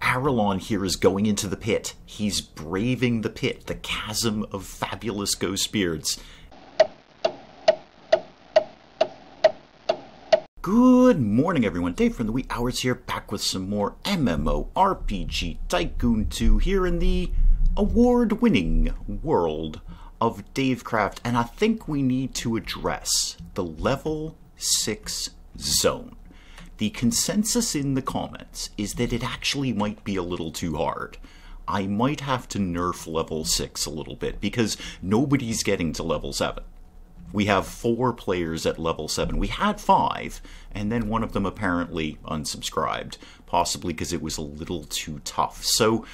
Arelon here is going into the pit. He's braving the pit, the chasm of fabulous ghost beards. Good morning, everyone. Dave from the Wee Hours here, back with some more MMORPG Tycoon 2 here in the award-winning world of Davecraft, and I think we need to address the level 6 zone. The consensus in the comments is that it actually might be a little too hard. I might have to nerf level 6 a little bit because nobody's getting to level 7. We have 4 players at level 7. We had 5, and then one of them apparently unsubscribed, possibly because it was a little too tough. So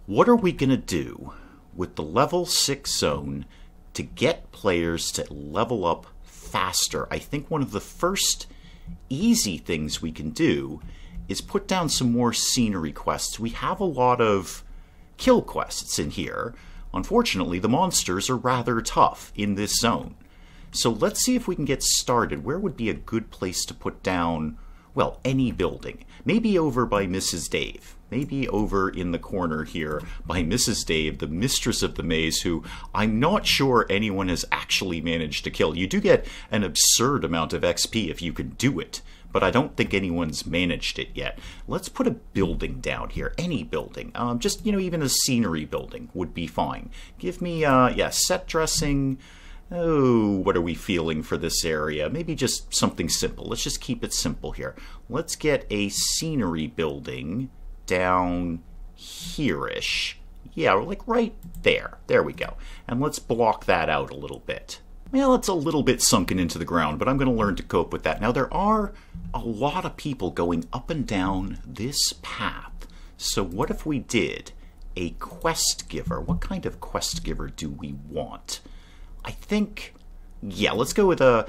what are we going to do with the level 6 zone to get players to level up faster? I think one of the first easy things we can do is put down some more scenery quests. We have a lot of kill quests in here. Unfortunately, the monsters are rather tough in this zone. So let's see if we can get started. Where would be a good place to put down, well, any building? Maybe over by Mrs. Dave. Maybe over in the corner here by Mrs. Dave, the mistress of the maze, who I'm not sure anyone has actually managed to kill. You do get an absurd amount of XP if you can do it, but I don't think anyone's managed it yet. Let's put a building down here, any building. Just, even a scenery building would be fine. Give me, set dressing. Oh, what are we feeling for this area? Maybe just something simple. Let's just keep it simple here. Let's get a scenery building down here-ish. Yeah, like right there. There we go. And let's block that out a little bit. Well, it's a little bit sunken into the ground, but I'm going to learn to cope with that. Now, there are a lot of people going up and down this path. So what if we did a quest giver? What kind of quest giver do we want? I think, yeah, let's go with a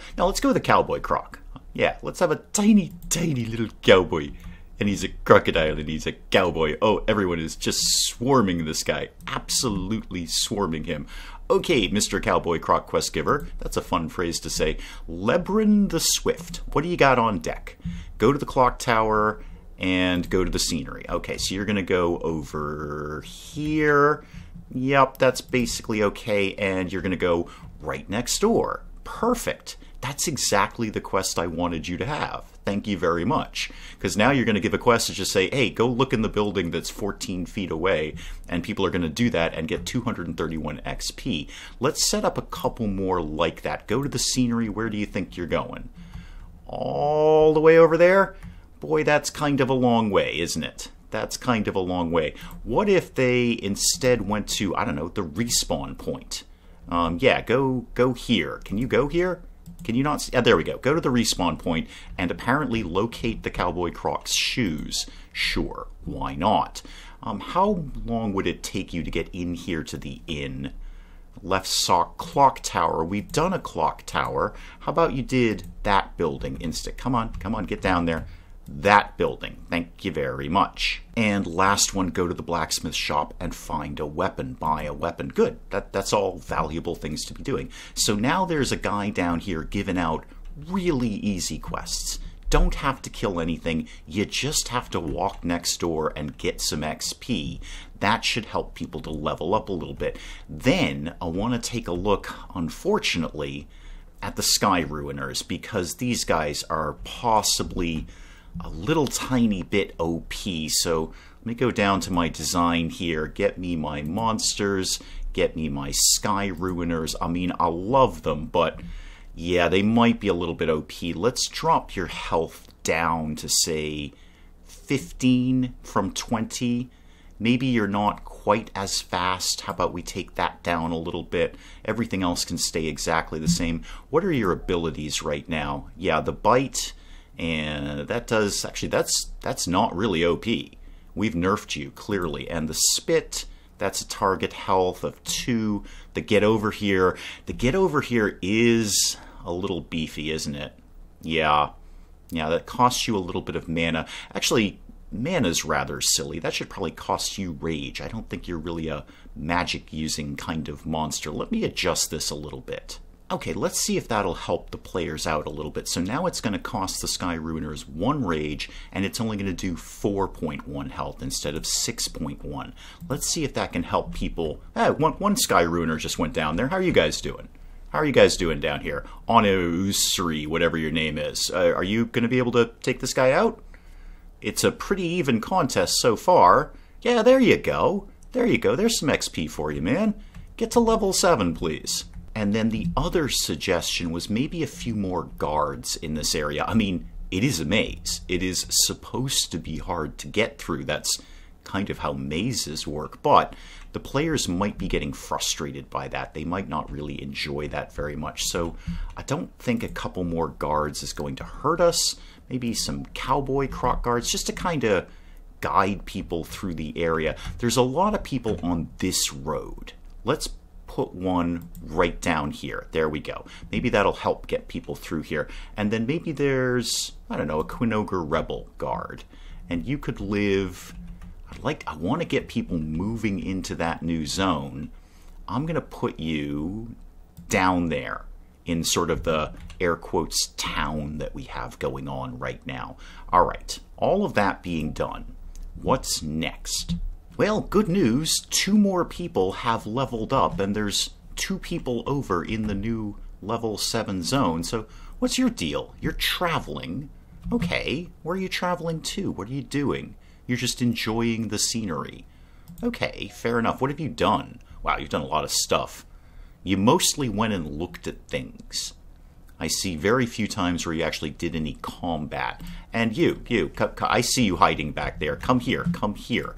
cowboy croc. Yeah, let's have a tiny, tiny little cowboy. And he's a crocodile and he's a cowboy. Oh, everyone is just swarming this guy. Absolutely swarming him. Okay, Mr. Cowboy Croc Quest Giver. That's a fun phrase to say. Lebron the Swift. What do you got on deck? Go to the clock tower and go to the scenery. Okay, so you're going to go over here. Yep, that's basically okay. And you're going to go right next door. Perfect. That's exactly the quest I wanted you to have. Thank you very much. Because now you're going to give a quest to just say, hey, go look in the building that's 14 feet away, and people are going to do that and get 231 XP. Let's set up a couple more like that. Go to the scenery. Where do you think you're going? All the way over there? Boy, that's kind of a long way, isn't it? That's kind of a long way. What if they instead went to, I don't know, the respawn point? Yeah, go here. Can you go here? Can you not see? There we go. Go to the respawn point and apparently locate the Cowboy Croc's shoes. Sure, why not? How long would it take you to get in here to the inn? Left sock clock tower. We've done a clock tower. How about you did that building instead? Come on, get down there. That building. Thank you very much. And last one, go to the Blacksmith Shop and find a weapon. Buy a weapon. Good. That's all valuable things to be doing. So now there's a guy down here giving out really easy quests. Don't have to kill anything. You just have to walk next door and get some XP. That should help people to level up a little bit. Then I want to take a look, unfortunately, at the Sky Ruiners, because these guys are possibly a little tiny bit OP. So let me go down to my design here, get me my monsters, get me my Sky Ruiners. I mean, I love them, but yeah, they might be a little bit OP. Let's drop your health down to, say, 15 from 20. Maybe you're not quite as fast. How about we take that down a little bit? Everything else can stay exactly the same. What are your abilities right now? Yeah, the bite. And that does, actually, that's not really OP. We've nerfed you, clearly. And the spit, that's a target health of 2. The get over here is a little beefy, isn't it? Yeah, that costs you a little bit of mana. Actually, mana's rather silly. That should probably cost you rage. I don't think you're really a magic-using kind of monster. Let me adjust this a little bit. Okay, let's see if that'll help the players out a little bit. So now it's going to cost the Sky Ruiners 1 rage, and it's only going to do 4.1 health instead of 6.1. Let's see if that can help people. One Sky Ruiner just went down there. How are you guys doing? How are you guys doing down here? Onusri, whatever your name is. Are you going to be able to take this guy out? It's a pretty even contest so far. Yeah, there you go. There you go. There's some XP for you, man. Get to level 7, please. And then the other suggestion was maybe a few more guards in this area. I mean, it is a maze. It is supposed to be hard to get through. That's kind of how mazes work. But the players might be getting frustrated by that. They might not really enjoy that very much. So I don't think a couple more guards is going to hurt us. Maybe some cowboy croc guards just to kind of guide people through the area. There's a lot of people on this road. Let's put one right down here. There we go. Maybe that'll help get people through here. And then maybe there's, I don't know, a Quinoga Rebel guard. And you could live... I want to get people moving into that new zone. I'm going to put you down there in sort of the air quotes town that we have going on right now. All right. All of that being done, what's next? Well, good news, 2 more people have leveled up, and there's 2 people over in the new level 7 zone. So what's your deal? You're traveling. Okay, where are you traveling to? What are you doing? You're just enjoying the scenery. Okay, fair enough. What have you done? Wow, you've done a lot of stuff. You mostly went and looked at things. I see very few times where you actually did any combat. And you, I see you hiding back there. Come here, come here.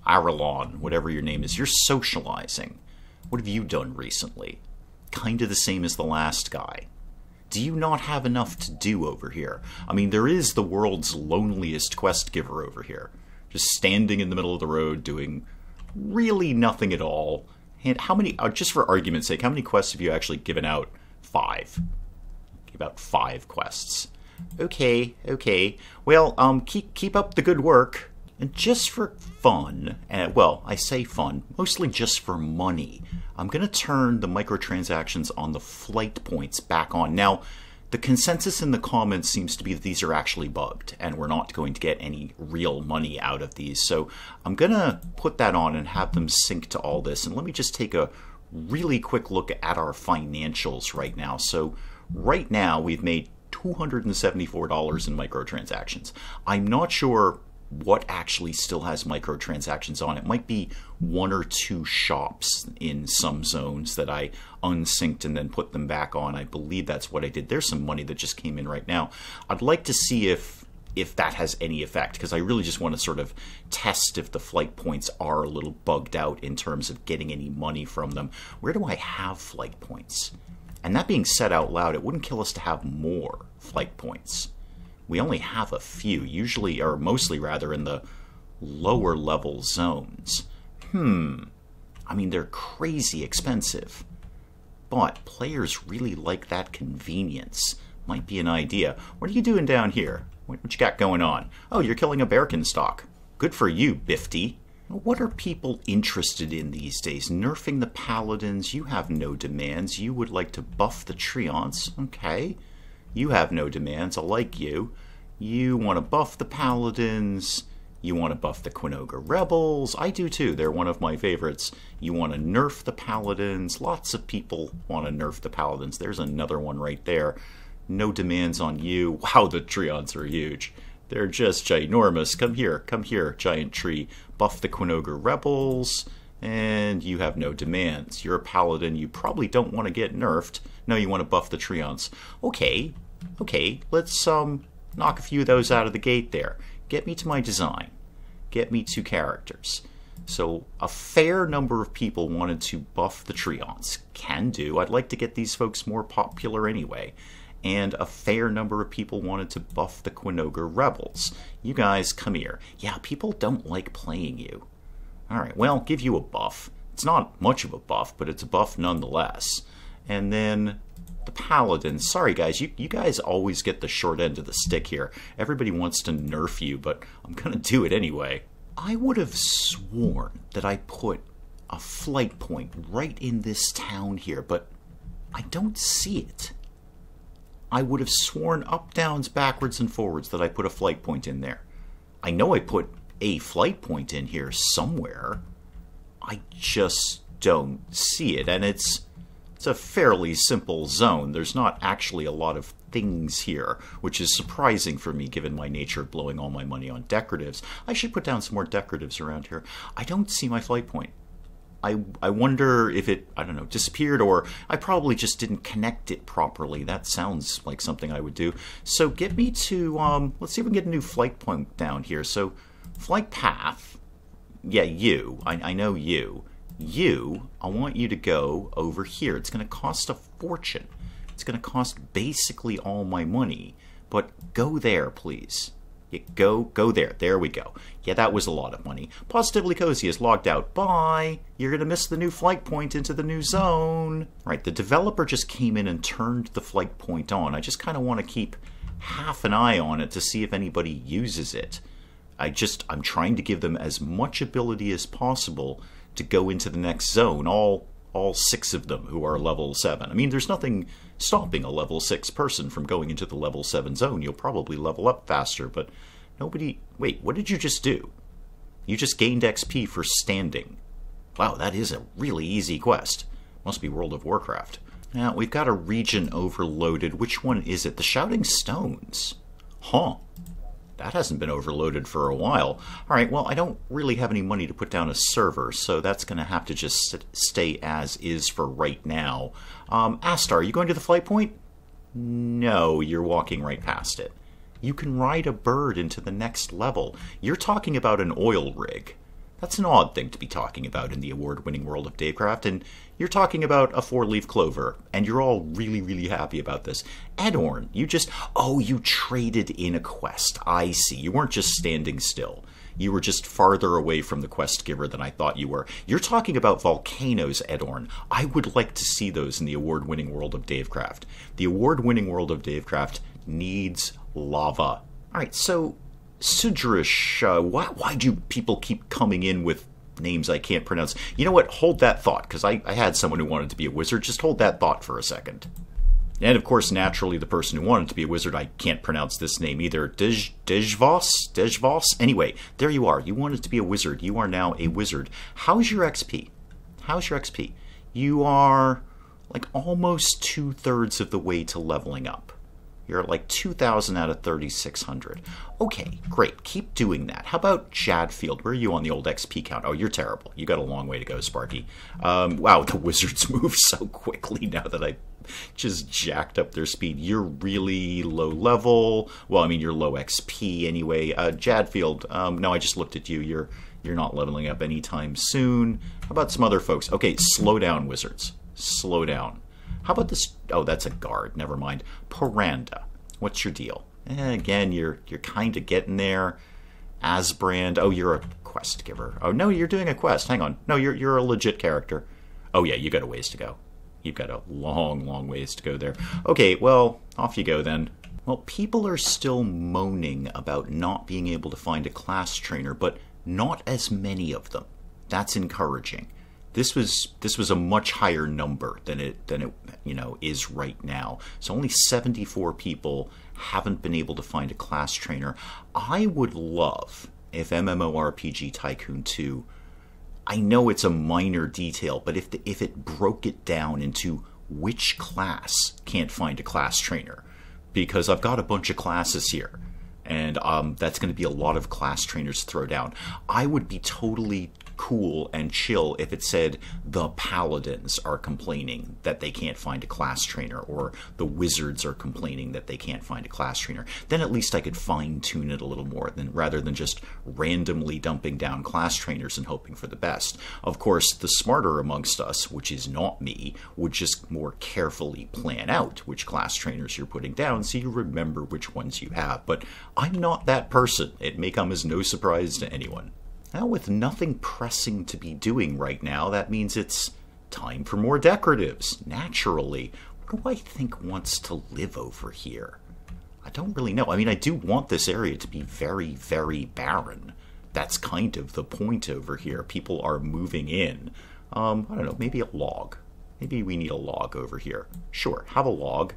Aralon, whatever your name is, you're socializing. What have you done recently? Kind of the same as the last guy. Do you not have enough to do over here? I mean, there is the world's loneliest quest giver over here. Just standing in the middle of the road doing really nothing at all. And how many, just for argument's sake, how many quests have you actually given out? 5. Give out 5 quests. Okay, okay. Well, keep up the good work. And just for fun, well, I say fun, mostly just for money, I'm going to turn the microtransactions on the flight points back on. Now, the consensus in the comments seems to be that these are actually bugged, and we're not going to get any real money out of these. So I'm going to put that on and have them sync to all this. And let me just take a really quick look at our financials right now. So right now, we've made $274 in microtransactions. I'm not sure what actually still has microtransactions on. It might be 1 or 2 shops in some zones that I unsynced and then put them back on. I believe that's what I did. There's some money that just came in right now. I'd like to see if that has any effect, because I really just want to sort of test if the flight points are a little bugged out in terms of getting any money from them. Where do I have flight points? And that being said out loud, it wouldn't kill us to have more flight points. We only have a few, usually, or mostly rather, in the lower level zones. I mean, they're crazy expensive. But players really like that convenience. Might be an idea. What are you doing down here? What you got going on? Oh, you're killing a Birkenstock. Good for you, Bifty. What are people interested in these days? Nerfing the paladins? You have no demands. You would like to buff the treants. Okay. You have no demands. I like you. You want to buff the paladins. You want to buff the Quinoga Rebels. I do too. They're one of my favorites. You want to nerf the paladins. Lots of people want to nerf the paladins. There's another one right there. No demands on you. Wow, the treants are huge. They're just ginormous. Come here, giant tree. Buff the Quinoga Rebels. And you have no demands. You're a paladin. You probably don't want to get nerfed. No, you want to buff the treants. Okay, let's knock a few of those out of the gate there. Get me to my design. Get me 2 characters. So a fair number of people wanted to buff the treants. Can do. I'd like to get these folks more popular anyway. And a fair number of people wanted to buff the Quinoga Rebels. You guys, come here. Yeah, people don't like playing you. Alright, well, give you a buff. It's not much of a buff, but it's a buff nonetheless. And then the paladins. Sorry guys, you guys always get the short end of the stick here. Everybody wants to nerf you, but I'm gonna do it anyway. I would have sworn that I put a flight point right in this town here, but I don't see it. I would have sworn up, downs, backwards, and forwards that I put a flight point in there. I know I put a flight point in here somewhere. I just don't see it, and it's a fairly simple zone. There's not actually a lot of things here, which is surprising for me given my nature of blowing all my money on decoratives. I should put down some more decoratives around here. I don't see my flight point. I wonder if it, I don't know, disappeared, or I probably just didn't connect it properly. That sounds like something I would do. So get me to, let's see if we can get a new flight point down here. So flight path, yeah, you, I know you. You, I want you to go over here. It's going to cost a fortune. It's going to cost basically all my money, but go there, please. Yeah, go there. There we go. Yeah, that was a lot of money. Positively Cozy is logged out. Bye. You're going to miss the new flight point into the new zone. Right, the developer just came in and turned the flight point on. I just kind of want to keep half an eye on it to see if anybody uses it. I'm trying to give them as much ability as possible to go into the next zone, all 6 of them who are level 7. I mean, there's nothing stopping a level 6 person from going into the level 7 zone. You'll probably level up faster, but nobody... Wait, what did you just do? You just gained XP for standing. Wow, that is a really easy quest. Must be World of Warcraft. Now, we've got a region overloaded. Which one is it? The Shouting Stones. Huh. That hasn't been overloaded for a while. Alright, well, I don't really have any money to put down a server, so that's going to have to just stay as is for right now. Astar, are you going to the flight point? No, you're walking right past it. You can ride a bird into the next level. You're talking about an oil rig. That's an odd thing to be talking about in the award-winning world of Davecraft, and you're talking about a 4-leaf clover, and you're all really, really happy about this. Edorn, you just... Oh, you traded in a quest. I see. You weren't just standing still. You were just farther away from the quest giver than I thought you were. You're talking about volcanoes, Edorn. I would like to see those in the award-winning world of Davecraft. The award-winning world of Davecraft needs lava. All right, so... Sudrish, why do people keep coming in with names I can't pronounce? You know what? Hold that thought, because I had someone who wanted to be a wizard. Just hold that thought for a second. And of course, naturally, the person who wanted to be a wizard, I can't pronounce this name either. Dejvos? Anyway, there you are. You wanted to be a wizard. You are now a wizard. How's your XP? How's your XP? You are like almost 2/3 of the way to leveling up. You're at like 2,000 out of 3,600. Okay, great. Keep doing that. How about Jadfield? Where are you on the old XP count? Oh, you're terrible. You got a long way to go, Sparky. Wow, the wizards move so quickly now that I just jacked up their speed. You're really low level. Well, I mean, you're low XP anyway. Jadfield, no, I just looked at you. You're not leveling up anytime soon. How about some other folks? Okay, slow down, wizards. Slow down. How about this? Oh, that's a guard. Never mind. Paranda. What's your deal? Again, you're kind of getting there. Asbrand. Oh, you're a quest giver. Oh, no, you're doing a quest. Hang on. No, you're a legit character. Oh, yeah, you got a ways to go. You've got a long, long ways to go there. Okay, well, off you go then. Well, people are still moaning about not being able to find a class trainer, but not as many of them. That's encouraging. This was a much higher number than it is right now. So only 74 people haven't been able to find a class trainer. I would love if MMORPG Tycoon 2, I know it's a minor detail, but if it broke it down into which class can't find a class trainer, because I've got a bunch of classes here, and that's going to be a lot of class trainers to throw down. I would be totally cool and chill if it said the paladins are complaining that they can't find a class trainer, or the wizards are complaining that they can't find a class trainer. Then at least I could fine-tune it a little more rather than just randomly dumping down class trainers and hoping for the best. Of course, the smarter amongst us, which is not me, would just more carefully plan out which class trainers you're putting down so you remember which ones you have. But I'm not that person. It may come as no surprise to anyone. Now, with nothing pressing to be doing right now, that means it's time for more decoratives. Naturally, what do I think wants to live over here? I don't really know. I mean, I do want this area to be very, very barren. That's kind of the point over here. People are moving in. I don't know, maybe a log. Maybe we need a log over here. Sure, have a log.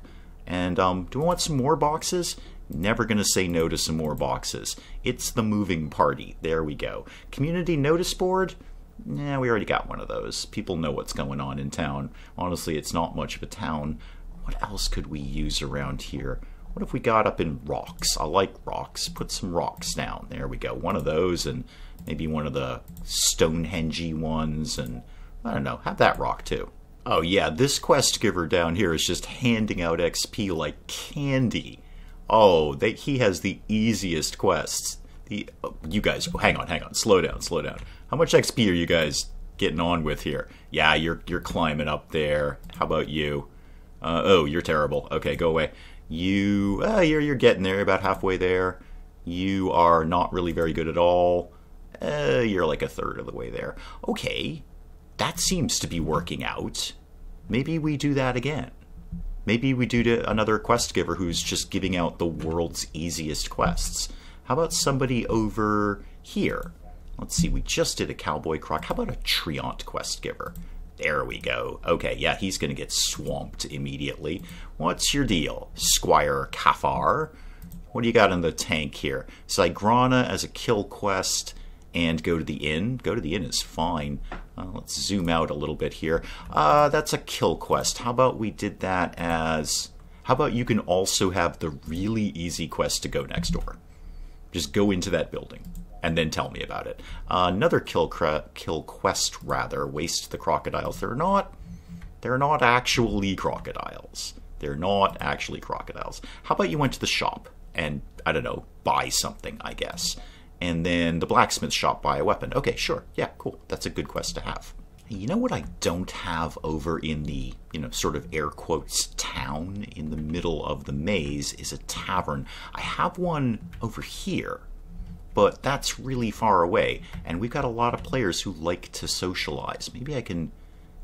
And do we want some more boxes? Never gonna say no to some more boxes. It's the moving party. There we go. Community notice board? Nah, we already got one of those. People know what's going on in town. Honestly, it's not much of a town. What else could we use around here? What if we got up in rocks? I like rocks. Put some rocks down. There we go. One of those, and maybe one of the Stonehenge ones, and I don't know, have that rock too. Oh yeah, this quest giver down here is just handing out XP like candy. Oh, he has the easiest quests. You guys, hang on, slow down. How much XP are you guys getting on with here? Yeah, you're climbing up there. How about you? Oh, you're terrible. Okay, go away. You're getting there, about halfway there. You are not really very good at all. You're like a third of the way there. Okay, that seems to be working out. Maybe we do that again. Maybe we do to another quest giver who's just giving out the world's easiest quests. How about somebody over here? Let's see, we just did a cowboy croc. How about a treant quest giver? There we go. Okay, yeah, he's going to get swamped immediately. What's your deal, Squire Kafar? What do you got in the tank here? Zygrana as a kill quest, and go to the inn. Go to the inn is fine. Let's zoom out a little bit here. That's a kill quest. How about we did that as... How about you can also have the really easy quest to go next door? Just go into that building and then tell me about it. Another kill quest, rather. Waste the crocodiles. They're not actually crocodiles. They're not actually crocodiles. How about you went to the shop and, I don't know, buy something, I guess. And then the blacksmith shop, buy a weapon. Okay, sure. Yeah, cool. That's a good quest to have. You know what I don't have over in the, sort of air quotes town in the middle of the maze is a tavern. I have one over here, but that's really far away. And we've got a lot of players who like to socialize. Maybe I can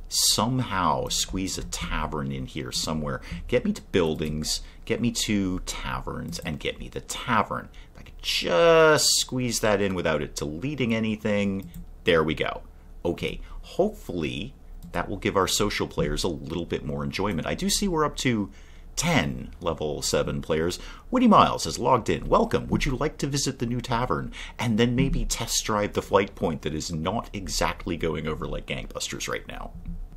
somehow squeeze a tavern in here somewhere. Get me to buildings, get me to taverns, and get me the tavern. If I could just squeeze that in without it deleting anything, there we go. Okay, hopefully that will give our social players a little bit more enjoyment. I do see we're up to 10 level 7 players. Woody Miles has logged in. Welcome. Would you like to visit the new tavern and then maybe test drive the flight point that is not exactly going over like gangbusters right now?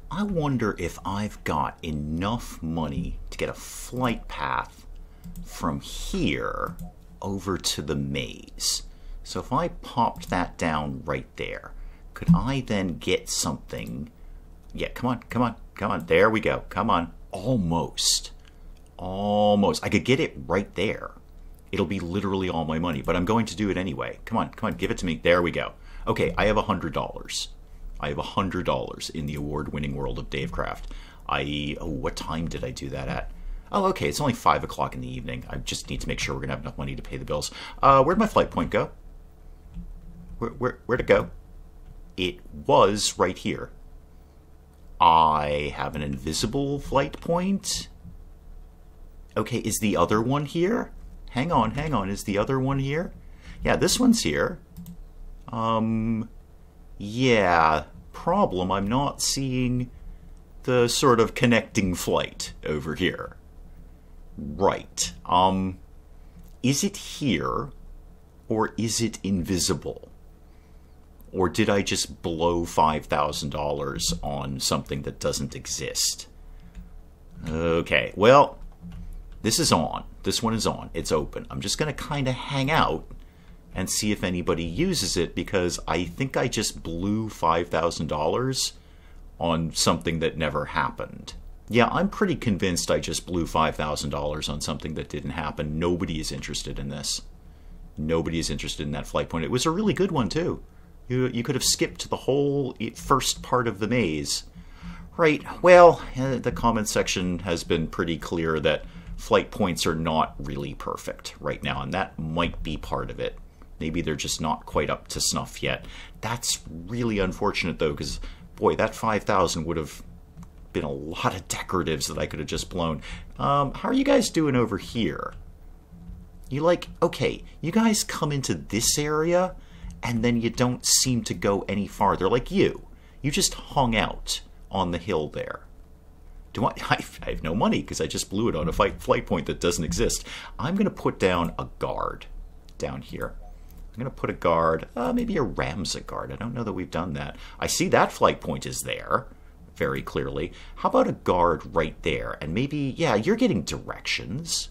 I wonder if I've got enough money to get a flight path from here over to the maze. So if I popped that down right there, could I then get something? Yeah, come on. There we go. Come on. Almost. I could get it right there. It'll be literally all my money, but I'm going to do it anyway. Come on, give it to me. There we go. Okay, I have $100. I have $100 in the award-winning world of Davecraft. What time did I do that at? Oh, okay, it's only 5 o'clock in the evening. I just need to make sure we're going to have enough money to pay the bills. Where'd my flight point go? Where'd it go? It was right here. I have an invisible flight point. Okay, is the other one here? Hang on, is the other one here? Yeah, this one's here. Yeah, problem, I'm not seeing the sort of connecting flight over here. Right. Is it here, or is it invisible? Or did I just blow $5,000 on something that doesn't exist? Okay, well, this is on. This one is on. It's open. I'm just going to kind of hang out and see if anybody uses it, because I think I just blew $5,000 on something that never happened. Yeah, I'm pretty convinced I just blew $5,000 on something that didn't happen. Nobody is interested in this. Nobody is interested in that flight point. It was a really good one, too. You could have skipped the whole first part of the maze. Right, well, the comment section has been pretty clear that flight points are not really perfect right now, and that might be part of it. Maybe they're just not quite up to snuff yet. That's really unfortunate, though, because, boy, that 5,000 would have been a lot of decoratives that I could have just blown. How are you guys doing over here? Okay, you guys come into this area, and then you don't seem to go any farther. Like you just hung out on the hill there. Do I have no money because I just blew it on a flight point that doesn't exist. I'm going to put down a guard down here. I'm going to put a guard, maybe a Ramza guard. I don't know that we've done that. I see that flight point is there very clearly. How about a guard right there? And maybe, yeah, you're getting directions.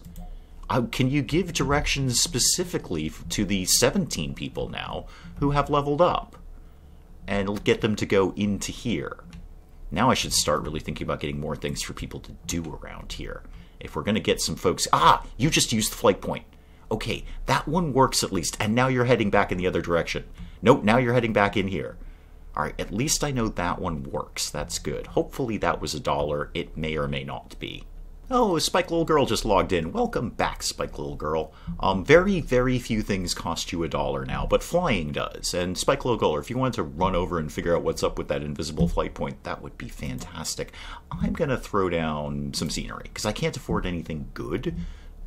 Can you give directions specifically to the 17 people now who have leveled up? And get them to go into here. Now I should start really thinking about getting more things for people to do around here. If we're going to get some folks... Ah! You just used the flight point. Okay, that one works at least. And now you're heading back in the other direction. Nope, now you're heading back in here. Alright, at least I know that one works. That's good. Hopefully that was $1. It may or may not be. Oh, Spike Little Girl just logged in. Welcome back, Spike Little Girl. Very, very few things cost you $1 now, but flying does. And Spike Little Girl, if you wanted to run over and figure out what's up with that invisible flight point, that would be fantastic. I'm going to throw down some scenery, because I can't afford anything good,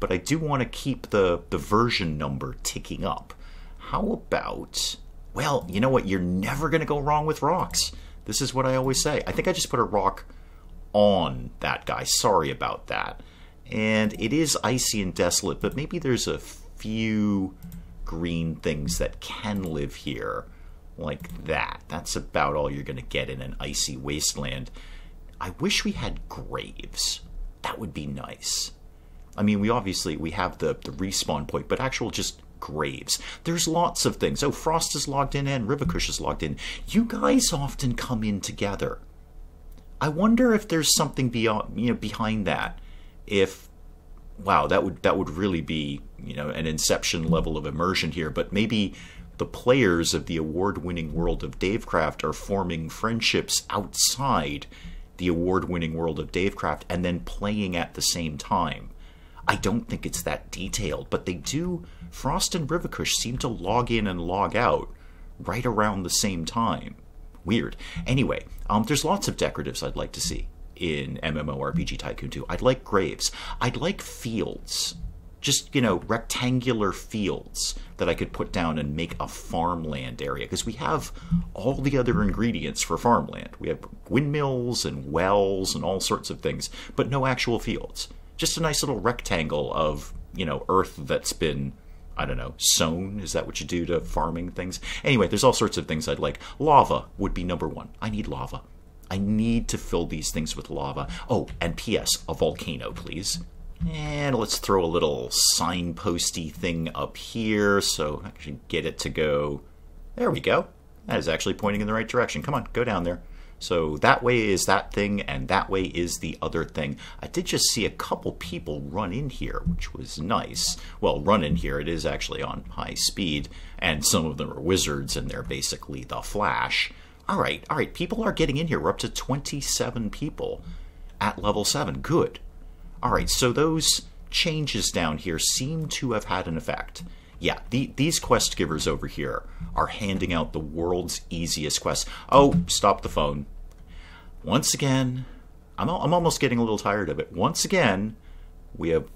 but I do want to keep the version number ticking up. How about... Well, you know what? You're never going to go wrong with rocks. This is what I always say. I think I just put a rock on that guy. Sorry about that. And it is icy and desolate, but maybe there's a few green things that can live here like that. That's about all you're going to get in an icy wasteland. I wish we had graves. That would be nice. I mean, we have the respawn point, but actual just graves. There's lots of things. Oh, Frost is logged in and Rivakush is logged in. You guys often come in together. I wonder if there's something beyond, behind that. If, wow, that would really be, an Inception level of immersion here. But maybe the players of the award-winning world of Davecraft are forming friendships outside the award-winning world of Davecraft and then playing at the same time. I don't think it's that detailed, but they do. Frost and Rivakush seem to log in and log out right around the same time. Weird. Anyway, there's lots of decoratives I'd like to see in MMORPG Tycoon 2. I'd like graves. I'd like fields. Just, rectangular fields that I could put down and make a farmland area. Because we have all the other ingredients for farmland. We have windmills and wells and all sorts of things, but no actual fields. Just a nice little rectangle of, earth that's been... I don't know, sown? Is that what you do to farming things? Anyway, there's all sorts of things I'd like. Lava would be number one. I need lava. I need to fill these things with lava. Oh, and P.S., a volcano, please. And let's throw a little signposty thing up here so I can get it to go. There we go. That is actually pointing in the right direction. Come on, go down there. So that way is that thing, and that way is the other thing. I did just see a couple people run in here, which was nice. Well, run in here, it is actually on high speed, and some of them are wizards, and they're basically the Flash. All right, people are getting in here. We're up to 27 people at level 7. Good. All right, so those changes down here seem to have had an effect. Yeah, these quest givers over here are handing out the world's easiest quests. Oh, stop the phone. Once again, I'm almost getting a little tired of it. Once again, we have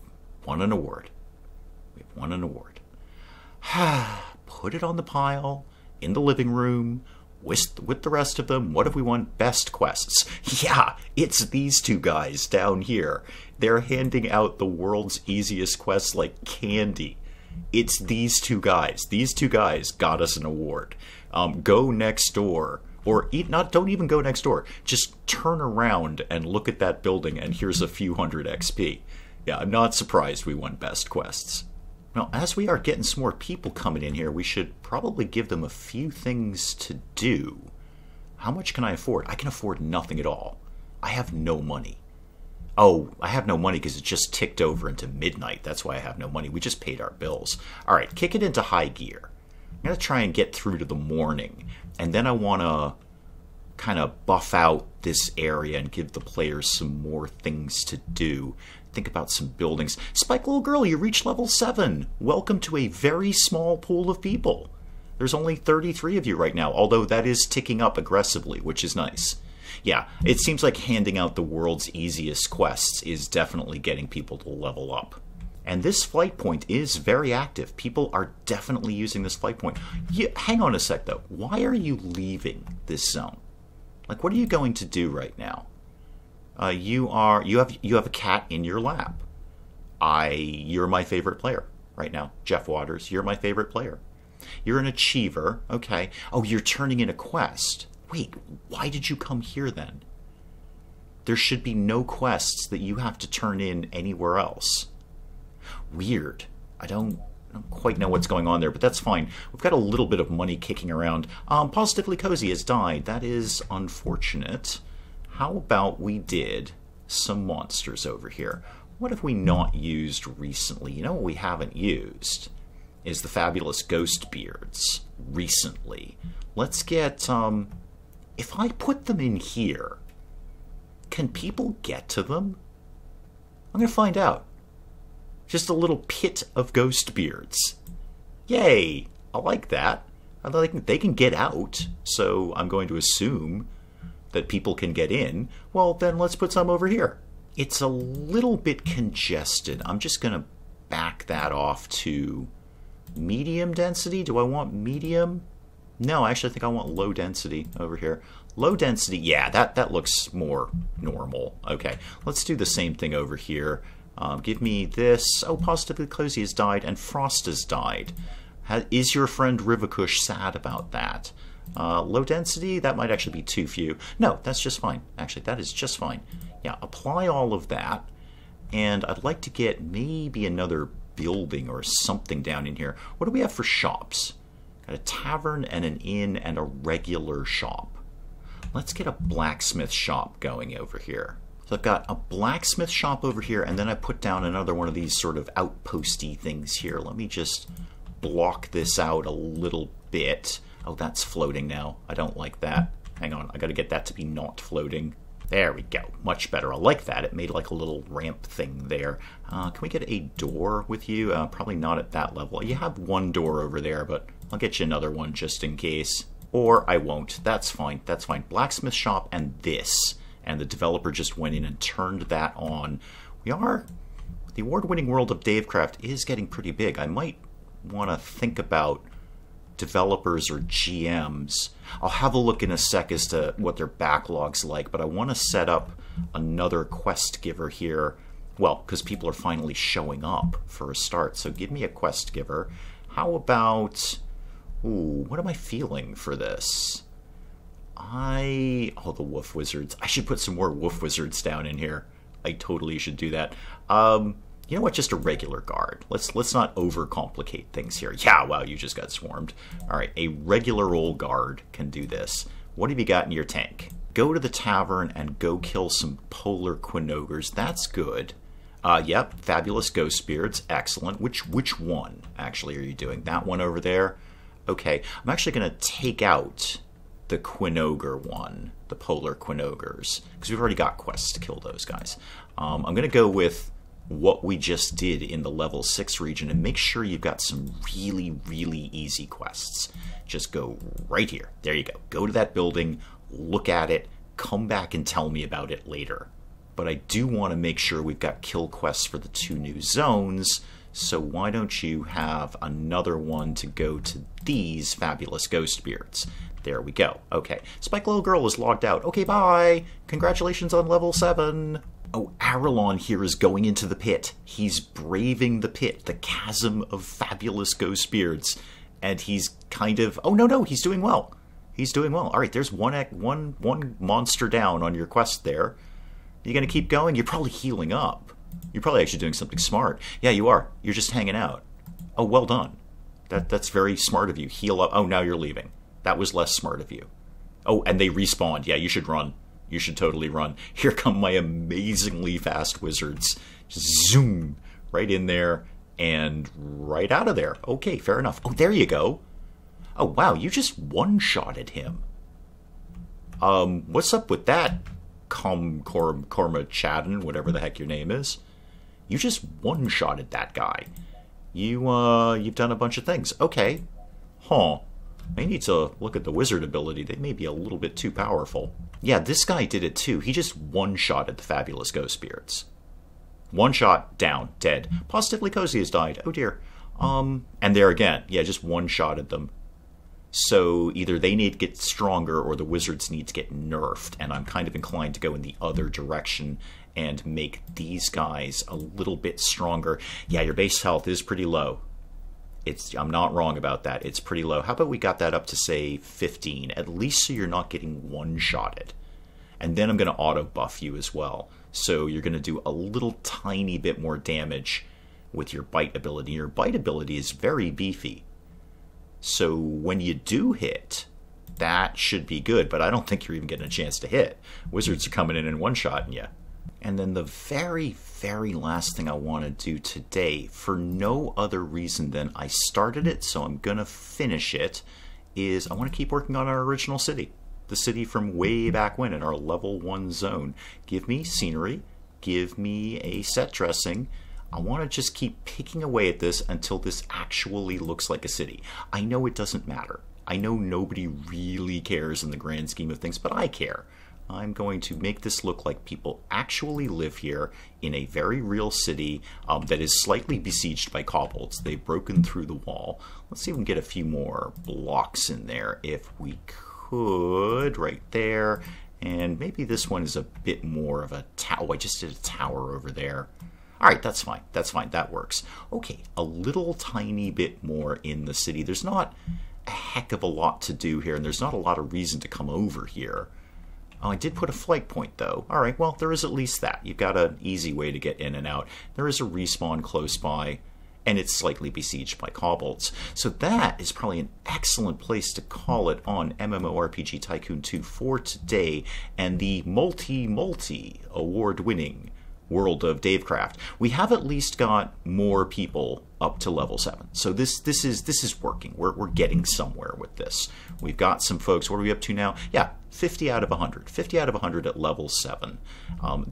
won an award. We have won an award. Put it on the pile, in the living room, with the rest of them. What have we won? Best quests. Yeah, it's these two guys down here. They're handing out the world's easiest quests like candy. It's these two guys. These two guys got us an award. Go next door. Or don't even go next door. Just turn around and look at that building and here's a few hundred XP. Yeah, I'm not surprised we won best quests. Now, as we are getting some more people coming in here, we should probably give them a few things to do. How much can I afford? I can afford nothing at all. I have no money. Oh, I have no money because it just ticked over into midnight. That's why I have no money. We just paid our bills. All right, kick it into high gear. I'm going to try and get through to the morning. And then I want to kind of buff out this area and give the players some more things to do. Think about some buildings. Spike Little Girl, you reached level 7. Welcome to a very small pool of people. There's only 33 of you right now, although that is ticking up aggressively, which is nice. Yeah, it seems like handing out the world's easiest quests is definitely getting people to level up. And this flight point is very active. People are definitely using this flight point. Hang on a sec, though. Why are you leaving this zone? Like, what are you going to do right now? You have a cat in your lap. You're my favorite player right now. Jeff Waters, you're my favorite player. You're an achiever. Okay. Oh, you're turning in a quest. Wait, why did you come here then? There should be no quests that you have to turn in anywhere else. Weird. I don't quite know what's going on there, but that's fine. We've got a little bit of money kicking around. Positively Cozy has died. That is unfortunate. How about we did some monsters over here? What have we not used recently? You know what we haven't used is the fabulous ghost beards recently. Let's get, if I put them in here, can people get to them? I'm going to find out. Just a little pit of ghost beards. Yay! I like that. I think they can get out, so I'm going to assume that people can get in. Well, then let's put some over here. It's a little bit congested. I'm just going to back that off to medium density. Do I want medium? No, I actually think I want low density over here. Low density, yeah, that looks more normal. Okay, let's do the same thing over here. Give me this. Oh, Positively Cozy has died, and Frost has died. Is your friend Rivakush sad about that? Low density, that might actually be too few. No, that's just fine. Actually, that is just fine. Yeah, apply all of that, and I'd like to get maybe another building or something down in here. What do we have for shops? Got a tavern and an inn and a regular shop. Let's get a blacksmith shop going over here. So I've got a blacksmith shop over here, and then I put down another one of these sort of outposty things here. Let me just block this out a little bit. Oh, that's floating now. I don't like that. Hang on, I gotta get that to be not floating. There we go. Much better. I like that. It made like a little ramp thing there. Can we get a door with you? Probably not at that level. You have one door over there, but I'll get you another one just in case. Or I won't. That's fine. That's fine. Blacksmith shop and this. And the developer just went in and turned that on. The award-winning world of Davecraft is getting pretty big. I might want to think about developers or GMs. I'll have a look in a sec as to what their backlog's like, but I want to set up another quest giver here. Well, because people are finally showing up for a start. So give me a quest giver. How about... Ooh, what am I feeling for this? Oh, the Wolf Wizards. I should put some more Wolf Wizards down in here. I totally should do that. You know what? Just a regular guard. Let's not overcomplicate things here. Yeah, wow, you just got swarmed. All right, a regular old guard can do this. What have you got in your tank? Go to the tavern and go kill some polar quinogres. That's good. Yep, fabulous ghost beards. Excellent. Which one, actually, are you doing? That one over there? Okay, I'm actually going to take out the quinogre one, the polar quinogres, because we've already got quests to kill those guys. I'm going to go with what we just did in the level 6 region and make sure you've got some really, really easy quests. Just go right here. There you go. Go to that building, look at it, come back and tell me about it later. But I do want to make sure we've got kill quests for the 2 new zones, so why don't you have another one to go to these fabulous ghost beards? There we go. Okay. Spike Little Girl is logged out. Okay, bye! Congratulations on level 7! Oh, Arelon here is going into the pit. He's braving the pit, the chasm of fabulous ghost beards. And he's kind of... Oh, no, he's doing well. He's doing well. All right, there's one monster down on your quest there. You gonna keep going? You're probably healing up. You're probably actually doing something smart. Yeah, you are. You're just hanging out. Oh, well done. That's very smart of you. Heal up. Oh, now you're leaving. That was less smart of you. Oh, and they respawned. Yeah, you should run. You should totally run. Here come my amazingly fast wizards. Just zoom right in there and right out of there. Okay, fair enough. Oh, there you go. Oh, wow, you just one-shotted him. What's up with that, Korma Chadden, whatever the heck your name is? You just one-shotted that guy. You've done a bunch of things. Okay. Huh. I need to look at the wizard ability. They may be a little bit too powerful. Yeah, this guy did it too. He just one-shotted the fabulous ghost beards. One shot, down, dead. Positively Cozy has died. Oh dear. And there again. Yeah, just one-shotted them. So either they need to get stronger or the wizards need to get nerfed, and I'm kind of inclined to go in the other direction and make these guys a little bit stronger. Yeah, your base health is pretty low. I'm not wrong about that. It's pretty low. How about we got that up to, say, 15, at least so you're not getting one-shotted. And then I'm going to auto-buff you as well. So you're going to do a little tiny bit more damage with your bite ability. Your bite ability is very beefy. So when you do hit, that should be good, but I don't think you're even getting a chance to hit. Wizards are coming in and one-shotting you. And then the very, very last thing I want to do today, for no other reason than I started it, so I'm going to finish it, is I want to keep working on our original city. The city from way back when in our level 1 zone. Give me scenery, give me a set dressing. I want to just keep picking away at this until this actually looks like a city. I know it doesn't matter. I know nobody really cares in the grand scheme of things, but I care. I'm going to make this look like people actually live here in a very real city that is slightly besieged by kobolds. They've broken through the wall. Let's see if we can get a few more blocks in there if we could, right there. And maybe this one is a bit more of a tower. Oh, I just did a tower over there. All right, that's fine. That's fine. That works. Okay, a little tiny bit more in the city. There's not a heck of a lot to do here, and there's not a lot of reason to come over here. Oh, I did put a flight point, though. All right, well, there is at least that. You've got an easy way to get in and out. There is a respawn close by, and it's slightly besieged by kobolds. So that is probably an excellent place to call it on MMORPG Tycoon 2 for today, and the award-winning world of Davecraft. We have at least got more people up to level 7. So this is working. We're getting somewhere with this. We've got some folks. What are we up to now? Yeah, 50 out of 100. 50 out of 100 at level 7.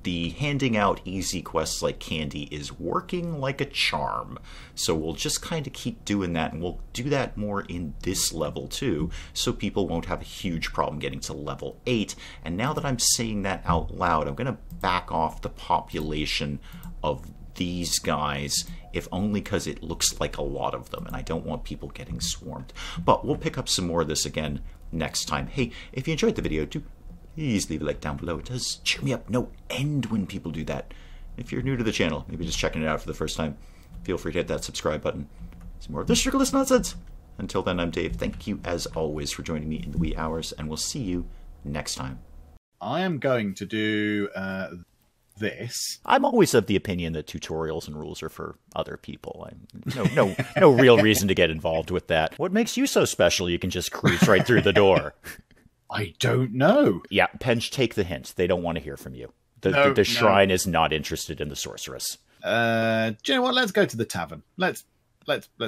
The handing out easy quests like candy is working like a charm. So we'll just kind of keep doing that, and we'll do that more in this level too, so people won't have a huge problem getting to level 8. And now that I'm saying that out loud, I'm going to back off the population of these guys, if only because it looks like a lot of them, and I don't want people getting swarmed. But we'll pick up some more of this again next time. Hey, if you enjoyed the video, do please leave a like down below. It does cheer me up no end when people do that. If you're new to the channel, maybe just checking it out for the first time, feel free to hit that subscribe button. Some more of this sugarless nonsense. Until then, I'm Dave. Thank you, as always, for joining me in the wee hours, and we'll see you next time. I am going to do this. I'm always of the opinion that tutorials and rules are for other people. No real reason to get involved with that. What makes you so special you can just cruise right through the door? I don't know. Yeah, Penge, take the hint. They don't want to hear from you. The shrine is not interested in the sorceress. Do you know what? Let's go to the tavern. Let's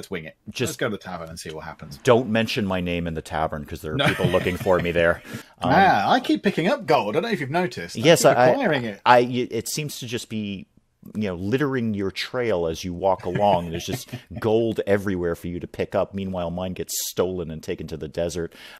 wing it. Let's go to the tavern and see what happens. Don't mention my name in the tavern, because there are people looking for me there. I keep picking up gold. I don't know if you've noticed. Yes, acquiring it. It seems to just be, littering your trail as you walk along. There's just gold everywhere for you to pick up. Meanwhile, mine gets stolen and taken to the desert.